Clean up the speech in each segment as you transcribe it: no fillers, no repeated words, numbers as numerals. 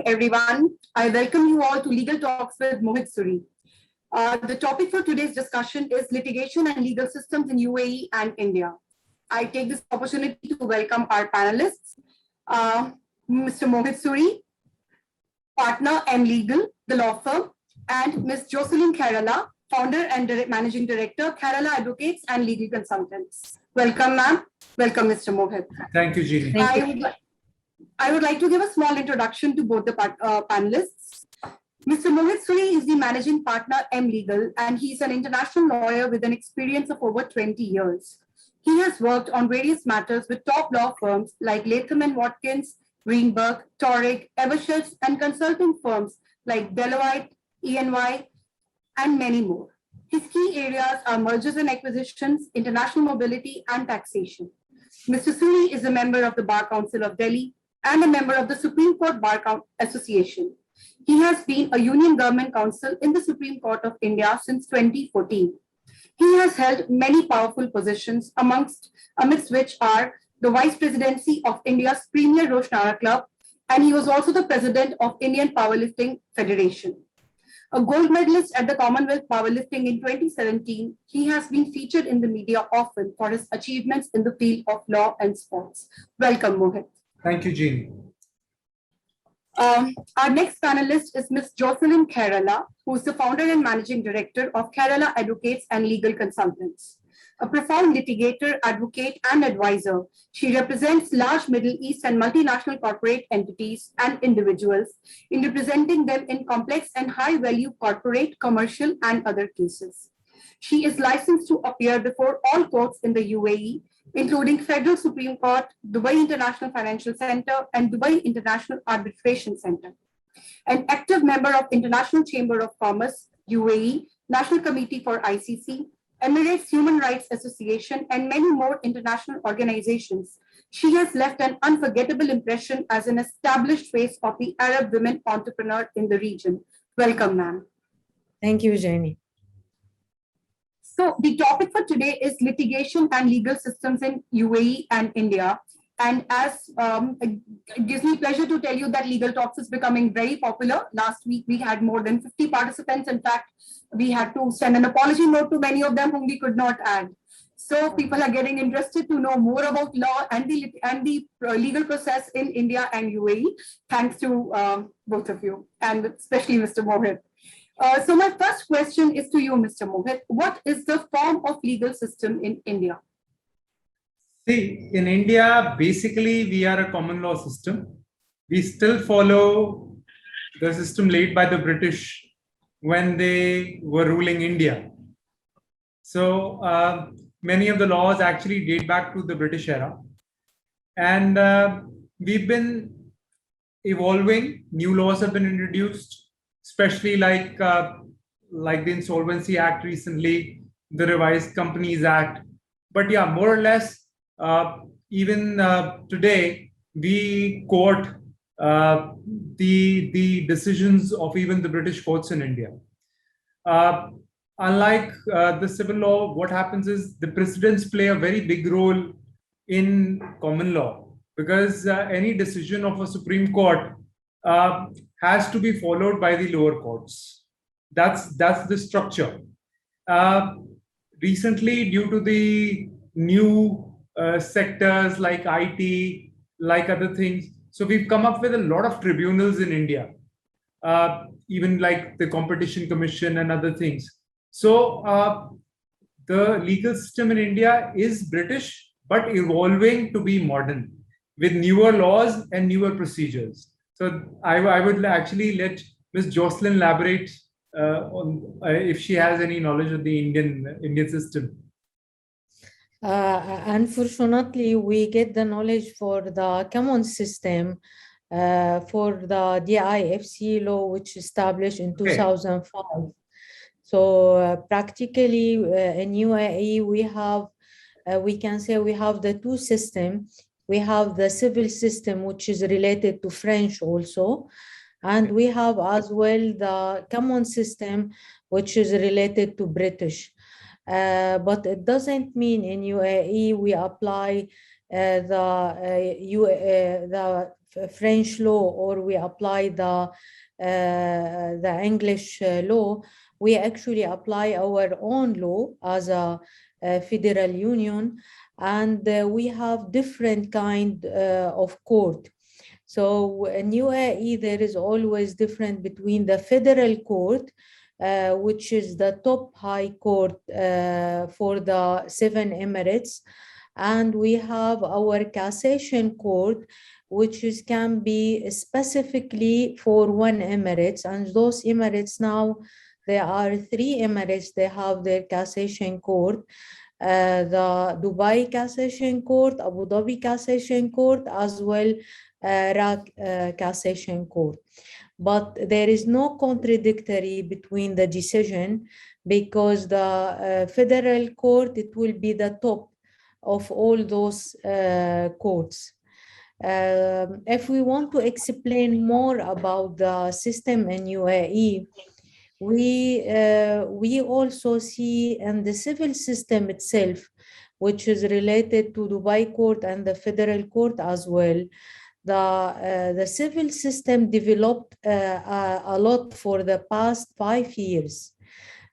everyone. I welcome you all to Legal Talks with Mohit Suri. The topic for today's discussion is litigation and legal systems in UAE and India. I take this opportunity to welcome our panelists, Mr. Mohit Suri, partner M Legal, the law firm, and Ms. Jouslin Khairallah, founder and managing director, Khairallah Advocates and Legal Consultants. Welcome, ma'am. Welcome, Mr. Mohit. Thank you, Jeannie. I would like to give a small introduction to both the panelists. Mr. Mohit Suri is the managing partner M Legal, and he's an international lawyer with an experience of over 20 years. He has worked on various matters with top law firms like Latham & Watkins, Greenberg, Torrick, Evershed, and consulting firms like Deloitte, E&Y, and many more. His key areas are mergers and acquisitions, international mobility, and taxation. Mr. Suri is a member of the Bar Council of Delhi and a member of the Supreme Court Bar Association. He has been a union government counsel in the Supreme Court of India since 2014. He has held many powerful positions, amidst which are the Vice Presidency of India's Premier Roshnara Club, and he was also the President of Indian Powerlifting Federation. A gold medalist at the Commonwealth Powerlifting in 2017, he has been featured in the media often for his achievements in the field of law and sports. Welcome, Mohit. Thank you, Jeannie. Our next panelist is Ms. Jouslin Khairallah, who is the founder and managing director of Khairallah Advocates and Legal Consultants. A profound litigator, advocate, and advisor, she represents large Middle East and multinational corporate entities and individuals in representing them in complex and high-value corporate, commercial, and other cases. She is licensed to appear before all courts in the UAE, including Federal Supreme Court, Dubai International Financial Center, and Dubai International Arbitration Center. An active member of International Chamber of Commerce, UAE, National Committee for ICC, Emirates Human Rights Association, and many more international organizations. She has left an unforgettable impression as an established face of the Arab women entrepreneur in the region. Welcome, ma'am. Thank you, Jenny. So the topic for today is litigation and legal systems in UAE and India. And as it gives me pleasure to tell you that Legal Talks is becoming very popular. Last week, we had more than 50 participants. In fact, we had to send an apology note to many of them whom we could not add. So people are getting interested to know more about law and the legal process in India and UAE, thanks to both of you, and especially Mr. Mohit. So my first question is to you, Mr. Mohit. What is the form of legal system in India? See, in India, basically, we are a common law system. We still follow the system laid by the British when they were ruling India. So many of the laws actually date back to the British era. And we've been evolving. New laws have been introduced, especially like the Insolvency Act recently, the Revised Companies Act. But yeah, more or less, even today, we quote the decisions of even the British courts in India. Unlike the civil law, what happens is the precedents play a very big role in common law, because any decision of a Supreme Court has to be followed by the lower courts. That's the structure. Recently, due to the new sectors like IT, like other things, so we've come up with a lot of tribunals in India, even like the Competition Commission and other things. So the legal system in India is British, but evolving to be modern with newer laws and newer procedures. So I would actually let Ms. Jouslin elaborate on if she has any knowledge of the Indian system. Unfortunately, we get the knowledge for the common system for the DIFC law, which established in 2005. So practically in UAE, we can say we have the two systems. We have the civil system, which is related to French also. And we have as well the common system, which is related to British. But it doesn't mean in UAE we apply the French law or we apply the English law, we actually apply our own law as a federal union, and we have different kind of court. So in UAE, there is always different between the federal court, which is the top high court for the 7 Emirates, and we have our cassation court, which can be specifically for 1 Emirates, and those Emirates now, there are 3 Emirates, they have their cassation court. The Dubai Cassation Court, Abu Dhabi Cassation Court, as well Iraq Cassation Court. But there is no contradictory between the decision, because the federal court, it will be the top of all those courts. If we want to explain more about the system in UAE, we also see in the civil system itself, which is related to Dubai court and the federal court as well. The civil system developed a lot for the past 5 years.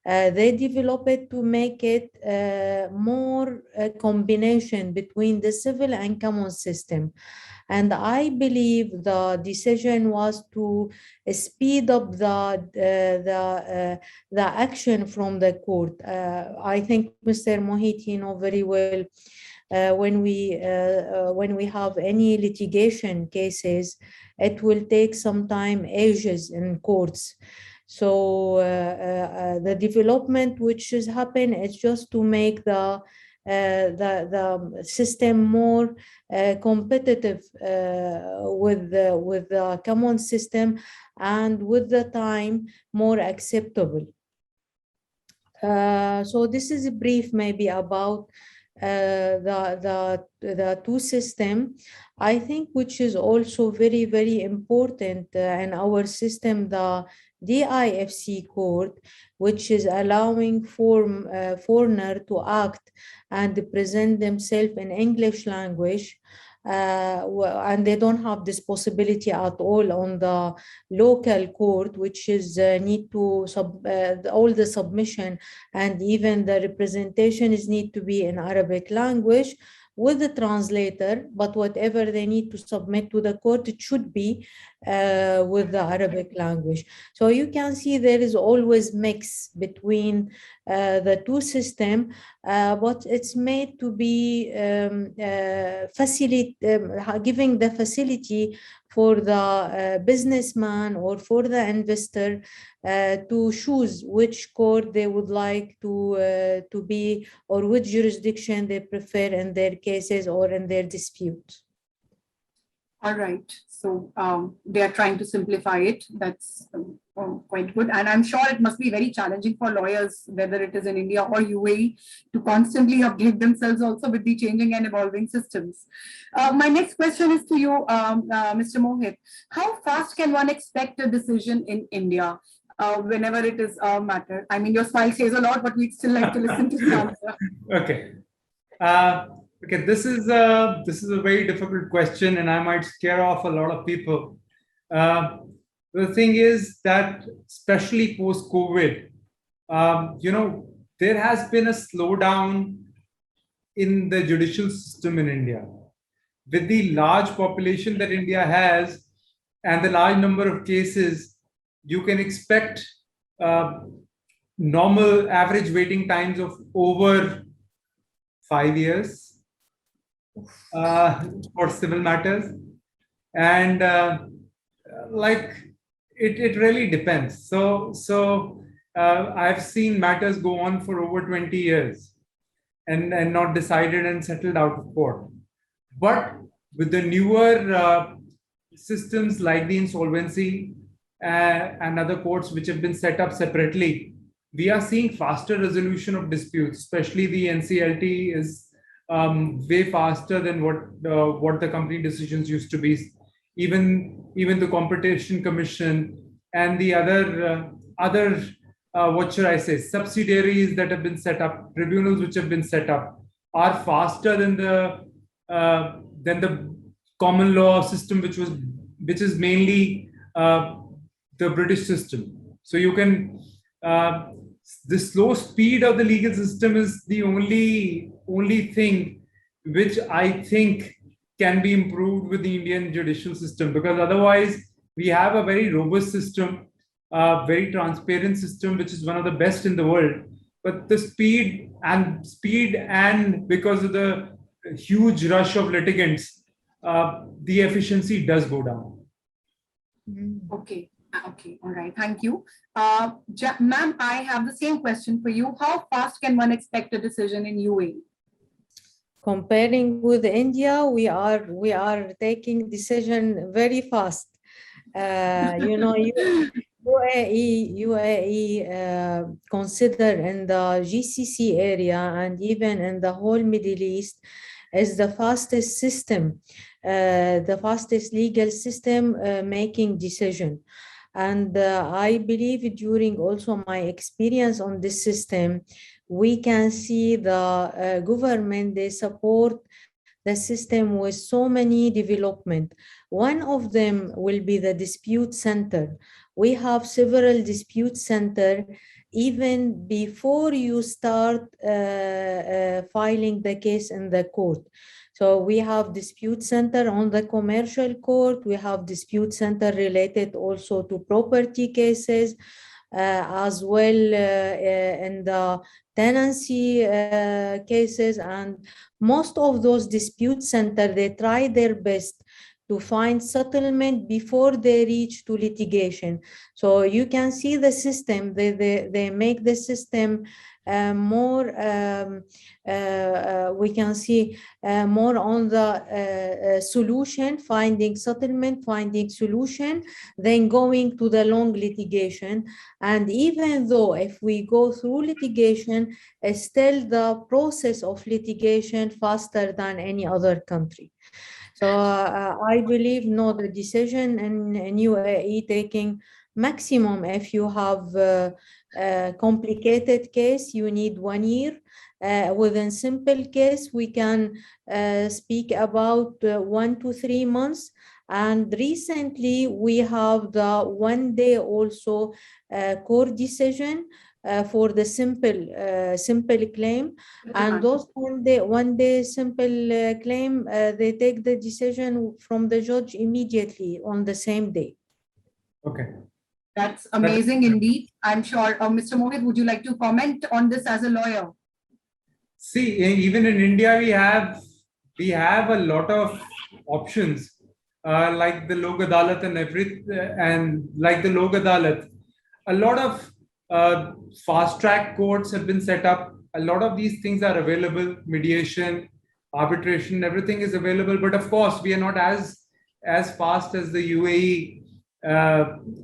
They developed it to make it more a combination between the civil and common system. And I believe the decision was to speed up the action from the court. I think Mr. Mohit, you know very well, when we have any litigation cases, it will take some time, ages in courts. So the development which has happened is just to make the system more competitive with the common system, and with the time more acceptable. So this is a brief maybe about the two system. I think which is also very, very important in our system, the DIFC court, which is allowing foreigner to act and present themselves in English language, and they don't have this possibility at all on the local court, which is need to all the submission and even the representation is need to be in Arabic language with the translator, but whatever they need to submit to the court, it should be with the Arabic language. So you can see there is always mix between the two systems, but it's made to be giving the facility for the businessman or for the investor to choose which court they would like to be, or which jurisdiction they prefer in their cases or in their disputes. All right. So they are trying to simplify it. That's quite good. And I'm sure it must be very challenging for lawyers, whether it is in India or UAE, to constantly update themselves also with the changing and evolving systems. My next question is to you, Mr. Mohit. How fast can one expect a decision in India whenever it is a matter? I mean, your smile says a lot, but we'd still like to listen to the answer. Okay. Okay, this is a very difficult question, and I might scare off a lot of people. The thing is that, especially post-COVID, there has been a slowdown in the judicial system in India. With the large population that India has and the large number of cases, you can expect normal average waiting times of over 5 years for civil matters. And it really depends. So I've seen matters go on for over 20 years and not decided and settled out of court. But with the newer systems like the insolvency and other courts which have been set up separately, we are seeing faster resolution of disputes, especially the NCLT is way faster than what the company decisions used to be. Even the Competition Commission and the other what should I say, subsidiaries that have been set up, tribunals which have been set up, are faster than the common law system, which is mainly the British system. So you can the slow speed of the legal system is the only thing which I think can be improved with the Indian judicial system, because otherwise we have a very robust system, very transparent system, which is one of the best in the world. But the speed and because of the huge rush of litigants, the efficiency does go down. Okay. Okay. All right. Thank you. Ma'am, I have the same question for you. How fast can one expect a decision in UAE? Comparing with India, we are taking decision very fast. You know, UAE consider in the GCC area and even in the whole Middle East is the fastest system, the fastest legal system making decision. And I believe during also my experience on this system, we can see the government, they support the system with so many development. One of them will be the dispute center. We have several dispute center even before you start filing the case in the court. So we have dispute center on the commercial court. We have dispute center related also to property cases, as well in the tenancy cases. And most of those dispute center, they try their best to find settlement before they reach to litigation. So you can see the system, they make the system more, we can see more on the solution, finding settlement, finding solution, then going to the long litigation. And even though if we go through litigation, still the process of litigation faster than any other country. So I believe no, the decision in UAE taking maximum, if you have a complicated case, you need 1 year. Within simple case, we can speak about 1 to 3 months. And recently, we have the 1 day also court decision for the simple claim. And those 1 day simple claim, they take the decision from the judge immediately on the same day. Okay. That's amazing indeed. I'm sure. Mr. Mohit, would you like to comment on this as a lawyer? See, even in India, we have a lot of options, like the Lok Adalat and like the Lok Adalat. A lot of fast track courts have been set up. A lot of these things are available. Mediation, arbitration, everything is available. But of course, we are not as fast as the UAE,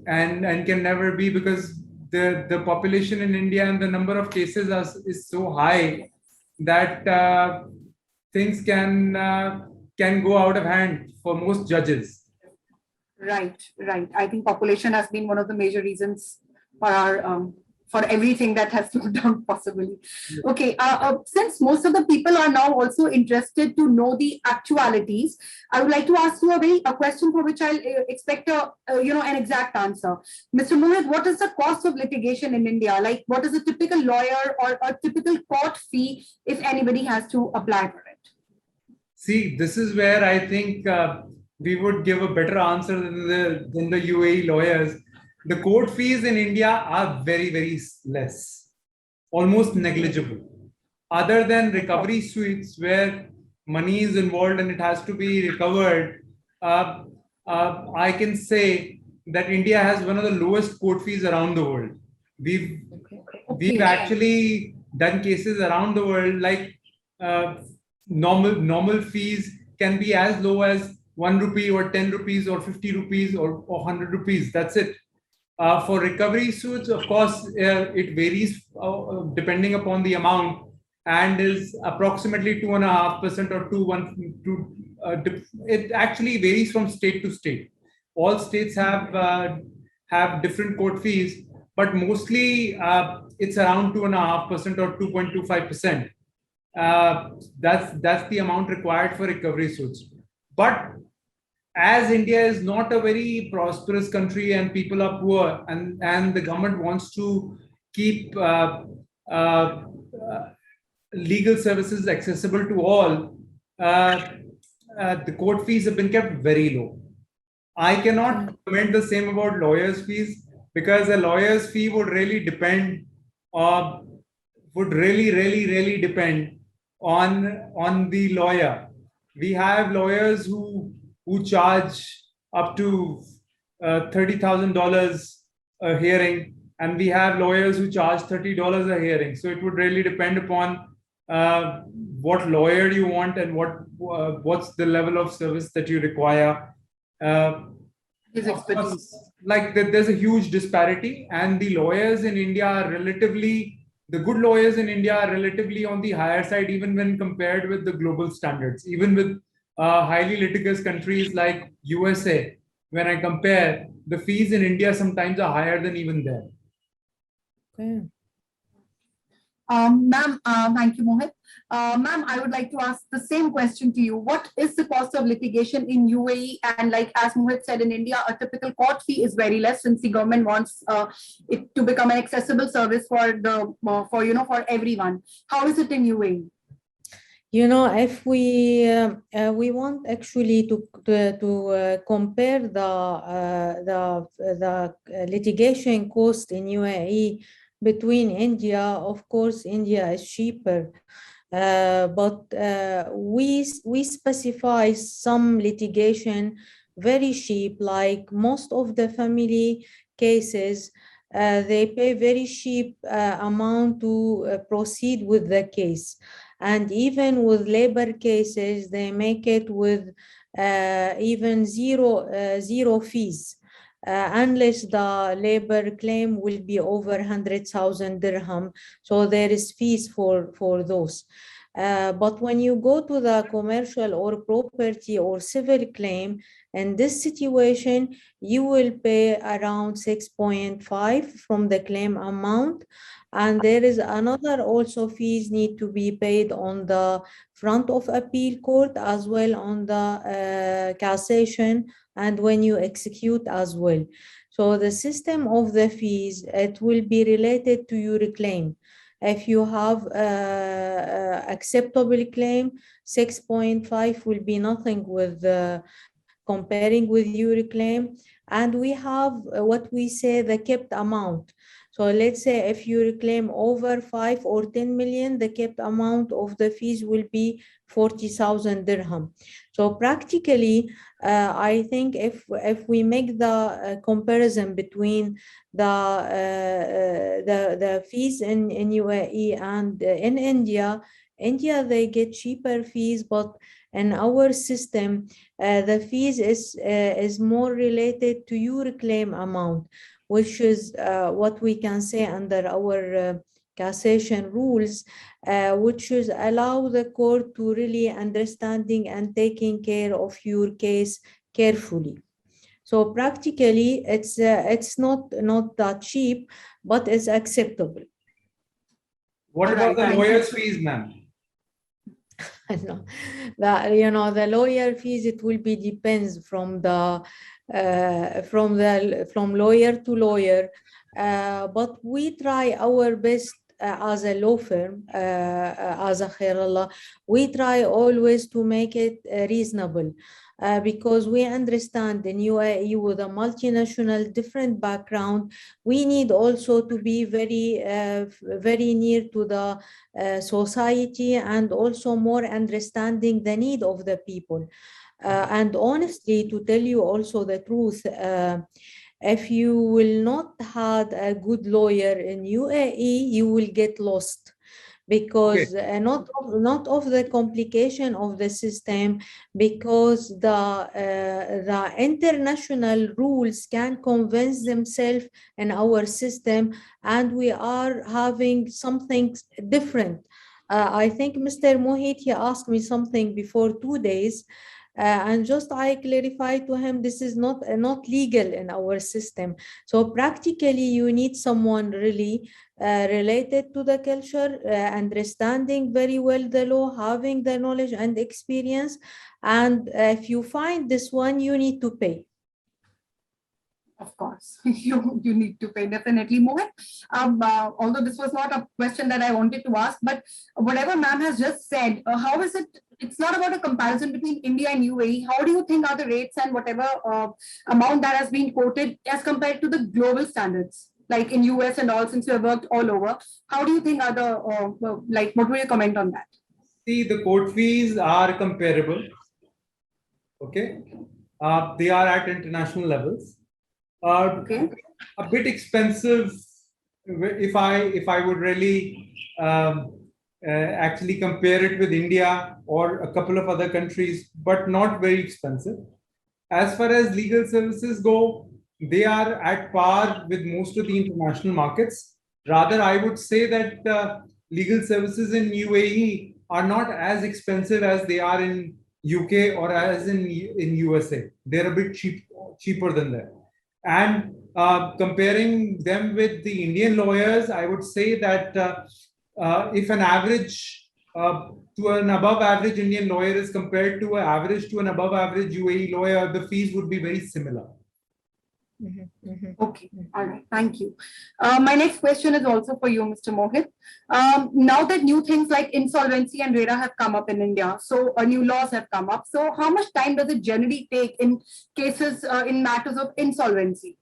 and can never be, because the population in India and the number of cases is so high that things can go out of hand for most judges. Right, right. I think population has been one of the major reasons for our for everything that has slowed down possibly. Okay, since most of the people are now also interested to know the actualities, I would like to ask you a question for which I'll expect an exact answer. Mr. Mohit, what is the cost of litigation in India? Like, what is a typical lawyer or a typical court fee if anybody has to apply for it? See, this is where I think we would give a better answer than the UAE lawyers. The court fees in India are very, very less, almost negligible. Other than recovery suites where money is involved and it has to be recovered, I can say that India has one of the lowest court fees around the world. We've actually done cases around the world, like normal fees can be as low as 1 rupee or 10 rupees or 50 rupees or 100 rupees. That's it. For recovery suits, of course, it varies depending upon the amount, and is approximately 2.5% or 2. It actually varies from state to state. All states have different court fees, but mostly it's around 2.5% or 2.25%. That's the amount required for recovery suits. But as India is not a very prosperous country and people are poor, and the government wants to keep uh, legal services accessible to all, the court fees have been kept very low. I cannot comment the same about lawyers' fees, because a lawyer's fee would really depend, uh, really depend on the lawyer. We have lawyers who charge up to $30,000 a hearing, and we have lawyers who charge $30 a hearing. So it would really depend upon what lawyer you want and what's the level of service that you require. His Of course, expertise. like there's a huge disparity, and the lawyers in India are the good lawyers in India are relatively on the higher side, even when compared with the global standards, even with highly litigious countries like USA. When I compare, the fees in India sometimes are higher than even there. Okay. Ma'am, thank you, Mohit. Ma'am, I would like to ask the same question to you. What is the cost of litigation in UAE? And like as Mohit said, in India, a typical court fee is very less, since the government wants it to become an accessible service for for everyone. How is it in UAE? You know, if we want actually to compare the litigation cost in UAE between India, of course, India is cheaper. But we specify some litigation very cheap, like most of the family cases, they pay very cheap amount to proceed with the case. And even with labor cases, they make it with even zero fees. Unless the labor claim will be over 100,000 dirham. So there is fees for those. But when you go to the commercial or property or civil claim, in this situation, you will pay around 6.5 from the claim amount. And there is another also fees need to be paid on the front of appeal court, as well on the cassation, and when you execute as well. So the system of the fees, it will be related to your claim. If you have acceptable claim, 6.5 will be nothing with comparing with your claim. And we have what we say the kept amount. So let's say if you claim over 5 or 10 million, the kept amount of the fees will be 40,000 dirham. So practically, I think if we make the comparison between the fees in UAE and in India, they get cheaper fees, but in our system, the fees is more related to your claim amount, which is what we can say under our cassation rules, which is allow the court to really understanding and taking care of your case carefully. So practically, it's not that cheap, but it's acceptable. What about the lawyer's fees, ma'am? No, the lawyer fees, it will be depends from lawyer to lawyer, but we try our best as a law firm, as a Khairallah, we try always to make it reasonable. Because we understand in UAE with a multinational different background, we need also to be very near to the society, and also more understanding the need of the people. And honestly, to tell you also the truth, if you will not have a good lawyer in UAE, you will get lost, because not of the complication of the system, because the international rules can convince themselves in our system, and we are having something different. I think Mr. Mohit, he asked me something before 2 days. And just I clarify to him, this is not legal in our system. So practically, you need someone really related to the culture, understanding very well the law, having the knowledge and experience. And if you find this one, you need to pay. Of course, you need to pay, definitely. Mohit, although this was not a question that I wanted to ask, but whatever ma'am has just said, how is it? It's not about a comparison between India and UAE. How do you think are the rates and whatever amount that has been quoted as compared to the global standards, like in US and all, since you have worked all over? How do you think are the, like, what will you comment on that? See, the court fees are comparable. Okay. They are at international levels. Okay. A bit expensive if I would really actually compare it with India or a couple of other countries, but not very expensive. As far as legal services go, they are at par with most of the international markets. Rather, I would say that legal services in UAE are not as expensive as they are in UK or as in USA. They're a bit cheaper than that. And comparing them with the Indian lawyers, I would say that if an average to an above average Indian lawyer is compared to an average to an above average UAE lawyer, the fees would be very similar. Okay, all right, thank you. My next question is also for you, Mr. Mohit. Now that new things like insolvency and RERA have come up in India, so new laws have come up. So how much time does it generally take in cases, in matters of insolvency?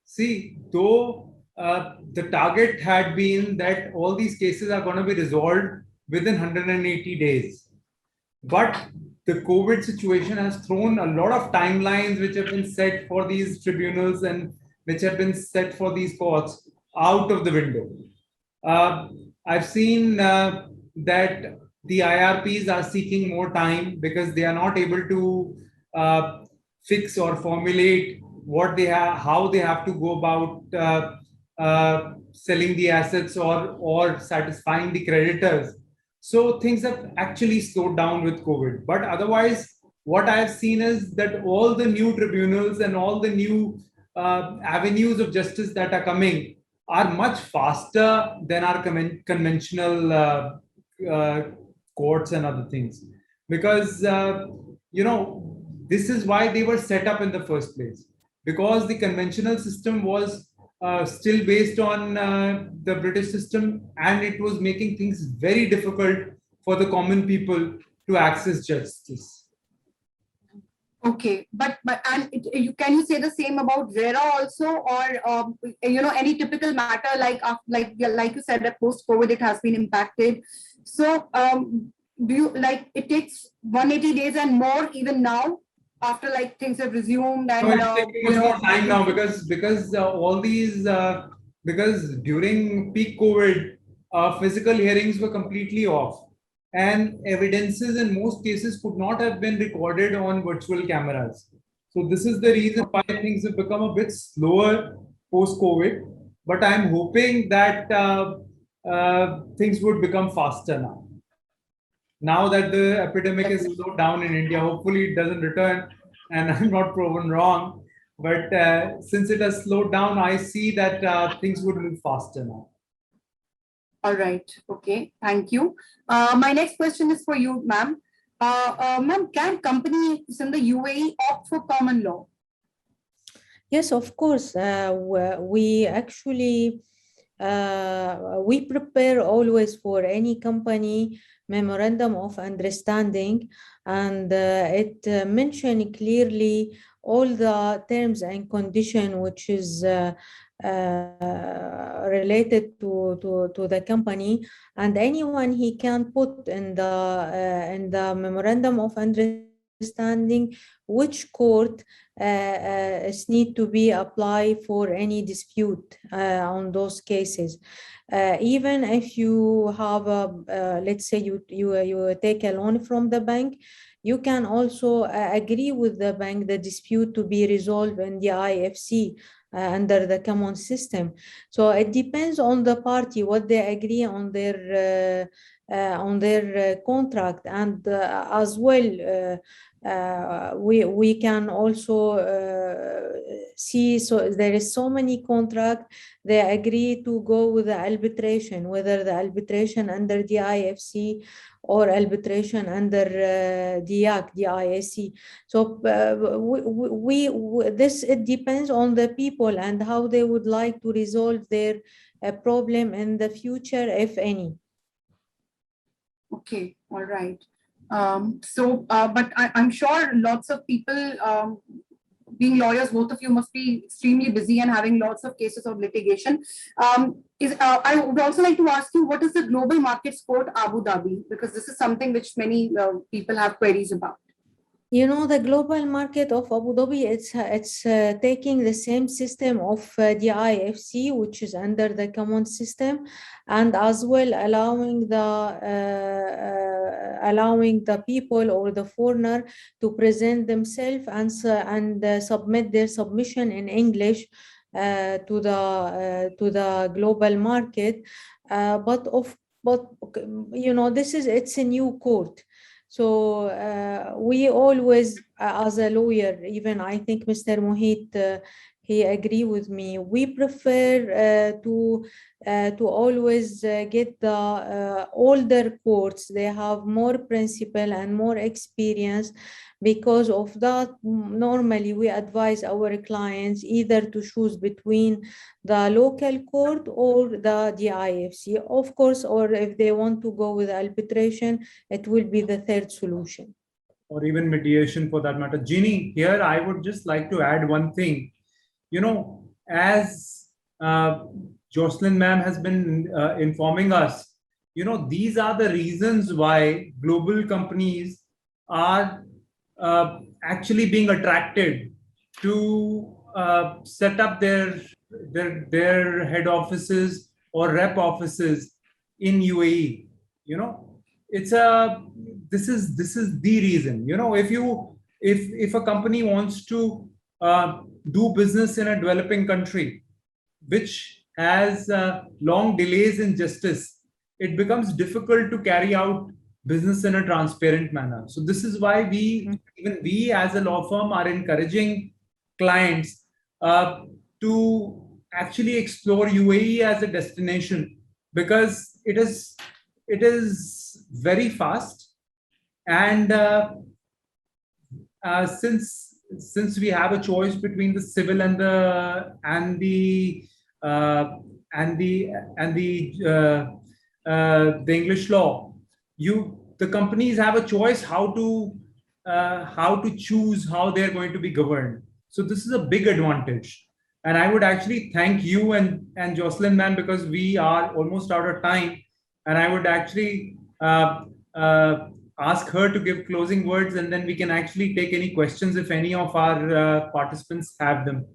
See, though the target had been that all these cases are going to be resolved within 180 days. But the COVID situation has thrown a lot of timelines which have been set for these tribunals and which have been set for these courts out of the window. I've seen that the IRPs are seeking more time because they are not able to fix or formulate what they have, how they have to go about selling the assets or satisfying the creditors. So things have actually slowed down with COVID. But otherwise, what I've seen is that all the new tribunals and all the new avenues of justice that are coming are much faster than our conventional courts and other things. Because, this is why they were set up in the first place. Because the conventional system was still based on the British system, and it was making things very difficult for the common people to access justice. Okay, but can you say the same about RERA also, or any typical matter like you said that post COVID it has been impacted. So do you it takes 180 days and more even now? After things have resumed and it's taking much more time now because all these because during peak COVID physical hearings were completely off and evidences in most cases could not have been recorded on virtual cameras. So this is the reason why things have become a bit slower post COVID. But I'm hoping that things would become faster now. Now that the epidemic is slowed down in India, hopefully it doesn't return and I'm not proven wrong. But since it has slowed down, I see that things would move faster now. All right. Okay. Thank you. My next question is for you, ma'am. Ma'am, can companies in the UAE opt for common law? Yes, of course. We actually we prepare always for any company memorandum of understanding, and it mentioned clearly all the terms and condition which is related to the company, and anyone he can put in the memorandum of understanding which court need to be applied for any dispute on those cases. Even if you have let's say you take a loan from the bank, you can also agree with the bank the dispute to be resolved in the IFC under the common system. So it depends on the party what they agree on their contract, and as well we can also see, so there is so many contracts, they agree to go with the arbitration, whether the arbitration under the IFC or arbitration under DIAC, DIAC. So this, it depends on the people and how they would like to resolve their problem in the future, if any. Okay, all right. But I'm sure lots of people, being lawyers, both of you must be extremely busy and having lots of cases of litigation. I would also like to ask you, what is the Global Markets Court Abu Dhabi? Because this is something which many people have queries about. You know, the global market of Abu Dhabi, it's taking the same system of the IFC, which is under the common system, and as well allowing the people or the foreigner to present themselves and submit their submission in English to the global market. But you know, it's a new court. So we always, as a lawyer, even I think Mr. Mohit, he agree with me. We prefer to always get the older courts. They have more principle and more experience. Because of that, normally we advise our clients either to choose between the local court or the DIFC, of course, or if they want to go with arbitration, it will be the third solution. Or even mediation for that matter. Jeannie, here I would just like to add one thing. You know, as Jouslin ma'am has been informing us, you know, these are the reasons why global companies are actually being attracted to set up their head offices or rep offices in UAE. You know, it's this is the reason. You know, if a company wants to do business in a developing country which has long delays in justice, it becomes difficult to carry out business in a transparent manner. So this is why even we as a law firm are encouraging clients to actually explore UAE as a destination, because it is very fast, and since we have a choice between the civil and the English law, the companies have a choice how to choose how they're going to be governed. So this is a big advantage, and I would actually thank you and Jouslin ma'am, because we are almost out of time, and I would actually ask her to give closing words, and then we can actually take any questions if any of our participants have them.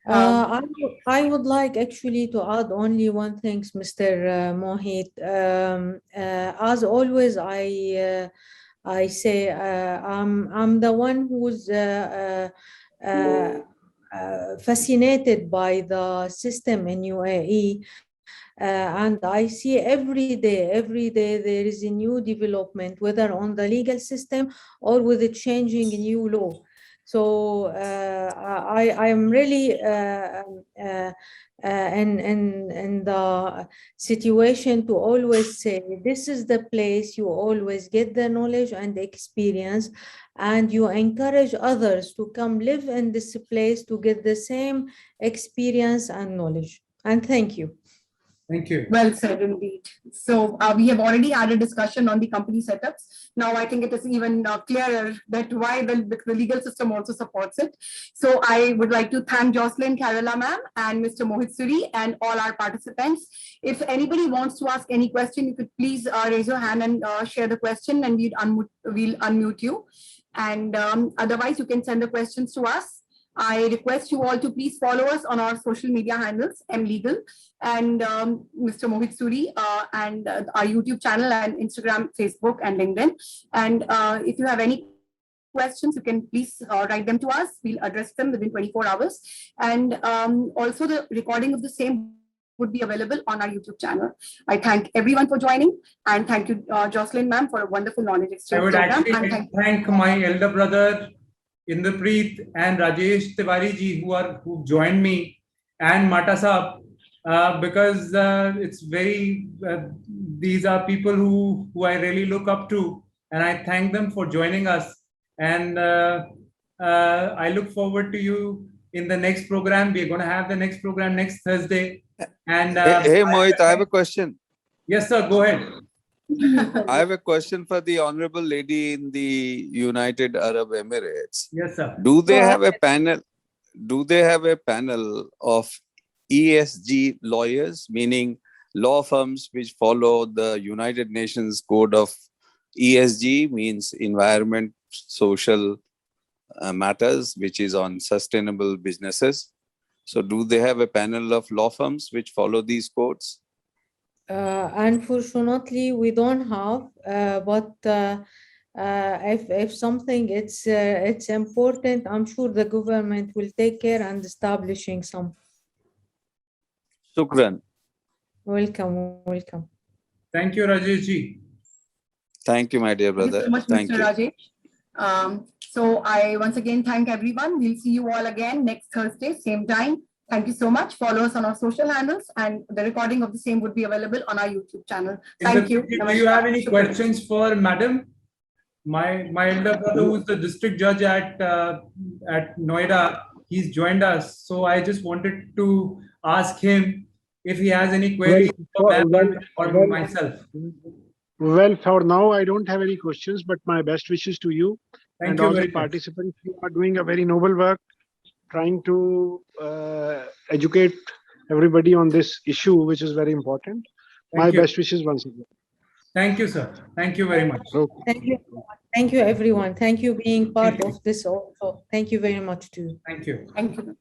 I would like actually to add only one thing, Mr. Mohit. As always, I say I'm the one who's fascinated by the system in UAE. And I see every day there is a new development, whether on the legal system or with the changing new law. So I am really in the situation to always say, this is the place you always get the knowledge and the experience, and you encourage others to come live in this place to get the same experience and knowledge. And thank you. Thank you. Well said, indeed. So we have already had a discussion on the company setups. Now I think it is even clearer that why the legal system also supports it. So I would like to thank Jouslin Khairallah ma'am and Mr. Mohit Suri and all our participants. If anybody wants to ask any question, you could please raise your hand and share the question, and we'll unmute you. And otherwise, you can send the questions to us. I request you all to please follow us on our social media handles, mlegal and Mr. Mohit Suri, and our YouTube channel and Instagram, Facebook, and LinkedIn. And if you have any questions, you can please write them to us. We'll address them within 24 hours. And also the recording of the same would be available on our YouTube channel. I thank everyone for joining, and thank you, Jouslin ma'am, for a wonderful knowledge exchange I would program. actually And thank my elder brother Inderpreet and Rajesh Tiwari ji who joined me, and Mata Saab, because it's very these are people who I really look up to, and I thank them for joining us. And I look forward to you in the next program. We're going to have the next program next Thursday. And hey Mohit, I have a question. Yes, sir. Go ahead. I have a question for the honorable lady in the United Arab Emirates. Yes, sir. Do they have a panel? Do they have a panel of ESG lawyers, meaning law firms which follow the United Nations Code of ESG, means environment, social matters, which is on sustainable businesses? So do they have a panel of law firms which follow these codes? Unfortunately, we don't have, but if something it's important, I'm sure the government will take care and establishing some. Shukran. Welcome. Thank you, Rajesh ji. Thank you, my dear brother. Thank you so much, Thank Mr. you. Rajesh. So I once again thank everyone. We'll see you all again next Thursday, same time. Thank you so much. Follow us on our social handles, and the recording of the same would be available on our YouTube channel. Thank you. Do you have any questions for Madam? My elder brother, who's the district judge at Noida, he's joined us. So I just wanted to ask him if he has any queries for Madam or myself. Well, for now, I don't have any questions, but my best wishes to you Thank and you all the very much. participants. You are doing a very noble work, trying to educate everybody on this issue, which is very important. My best wishes once again. Thank you, sir. Thank you very much. Okay. Thank you, everyone. Thank you being part of this also. Thank you very much too. Thank you. Thank you.